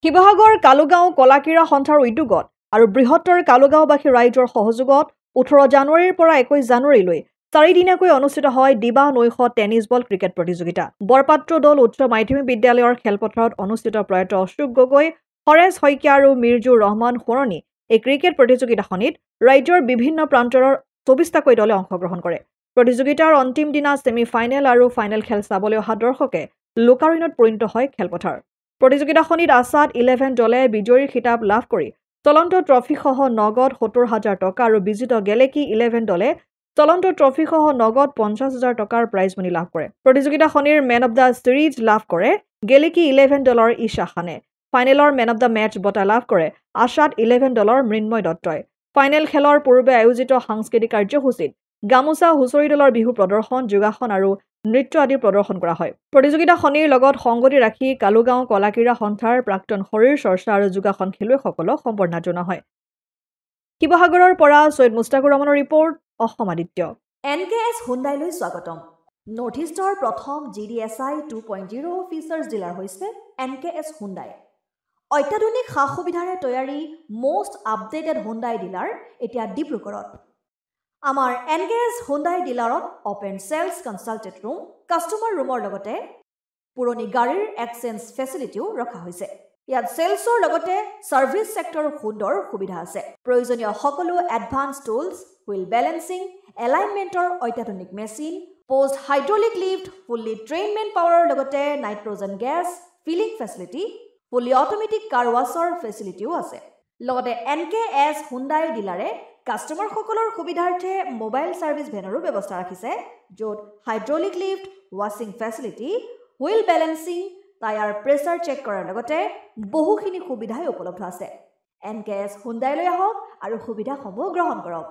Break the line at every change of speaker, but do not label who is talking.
শিৱসাগৰ কালুগাঁও কলাকিৰা সন্থাৰ উদ্যোগত আৰু বৃহত্তৰ কালুগাঁওবাসী ৰাইজৰ সহযোগত 18 জানুৱাৰীৰ পৰা 21 জানুৱাৰীলৈ 4 দিনীয়াকৈ অনুষ্ঠিত হয় দিবা নৈশ টেনিছ বল ক্ৰিকেট প্ৰতিযোগিতা। বৰপাত্ৰ দল উচ্চ মাধ্যমিক বিদ্যালয়ৰ খেলপথাৰত অনুষ্ঠিত প্ৰয়াত অশোক গগৈ, হৰেশ শইকীয়া আৰু মিৰ্জুৰ ৰহমান সোণনি এই ক্ৰিকেট প্ৰতিযোগিতাখনিত ৰাজ্যৰ বিভিন্ন প্ৰান্তৰ 24টাকৈ দলে অংশগ্ৰহণ কৰে। প্ৰতিযোগিতাৰ অন্তিম দিনা ছেমি ফাইনেল আৰু ফাইনেল খেল চাবলৈ অহা দৰ্শকে লোকাৰণ্যত পৰিণত হয় খেলপথাৰ। প্ৰতিযোগিতাখনিত আছাদ 11 দলে বিজয়ীৰ খিতাপ লাভ কৰি চলন্ত ট্ৰফিসহ নগদ 70,000 টকা আৰু বিজিত গেলেকী 11 দলে চলন্ত ট্ৰফিসহ নগদ 50,000 টকাৰ প্ৰাইজ মানি লাভ কৰে। প্ৰতিযোগিতাখনিৰ মেন অৱ দ্য চিৰিজ লাভ কৰে গেলেকী 11 দলৰ ঈশা খানে। ফাইনেলৰ মেন অৱ দ্য মেচ বঁটা লাভ কৰে আছাদ 11 দলৰ মৃন্ময় দত্তই। ফাইনেল খেলৰ পূৰ্বে আয়োজিত সাংস্কৃতিক কাৰ্যসূচীত গামোচা, হুঁচৰি দলৰ বিহু প্ৰদৰ্শন, যোগাসন আৰু নৃত্য আদি প্ৰদৰ্শন কৰা হয়। প্ৰতিযোগিতাখনিৰ লগত সংগতি ৰাখি কালুগাঁও কলাকিৰা সন্থাৰ প্ৰাক্তন শৰীৰ চৰ্চা আৰু যোগাসন খেলুৱৈসকলক সম্বৰ্ধনা জনোৱা হয়। শিৱসাগৰৰ পৰা সৈয়দ মুস্তাকুৰ ৰহমানৰ ৰিপৰ্ট, অসম আদিত্য।
NKS হুণ্ডাইলৈ স্বাগতম। নৰ্থ ইষ্টৰ প্ৰথম GDSI 2.0 ফিচাৰ্ছ ডিলাৰ হৈছে NKS হুণ্ডাই। অত্যাধুনিক সা সুবিধাৰে তৈয়াৰী মষ্ট আপডেটেড হুণ্ডাই ডিলাৰ এতিয়া ডিব্ৰুগড়ত। আমাৰ NKS হুণ্ডাই ডিলাৰত open sales consulted room, customer ৰুমৰ লগতে পুৰণি গাড়ীৰ এক্সচেঞ্জ ফেচিলিটিও ৰখা হৈছে। ইয়াত চেলছৰ লগতে ছাৰ্ভিচ ছেক্টৰৰ সুন্দৰ সুবিধা আছে। প্ৰয়োজনীয় সকলো এডভান্স টুলছ, হুইল বেলেন্সিং, এলাইনমেণ্টৰ অত্যাধুনিক machine, post hydraulic lift, fully trained মেন পাৱাৰৰ লগতে nitrogen gas filling facility, fully automatic car ৱাছৰ ফেচিলিটিও আছে। লগতে NKS হুণ্ডাই ডিলাৰে কাষ্টমাৰসকলৰ সুবিধাৰ্থে মোবাইল ছাৰ্ভিচ ভেনৰো ব্যৱস্থা ৰাখিছে, য'ত হাইড্ৰলিক লিফ্ট, ৱাশ্বিং facility, wheel balancing, tyre pressure check কৰাৰ লগতে বহুখিনি সুবিধাই উপলব্ধ আছে। NKS হুণ্ডাইলৈ আহক আৰু সুবিধাসমূহ গ্ৰহণ কৰক।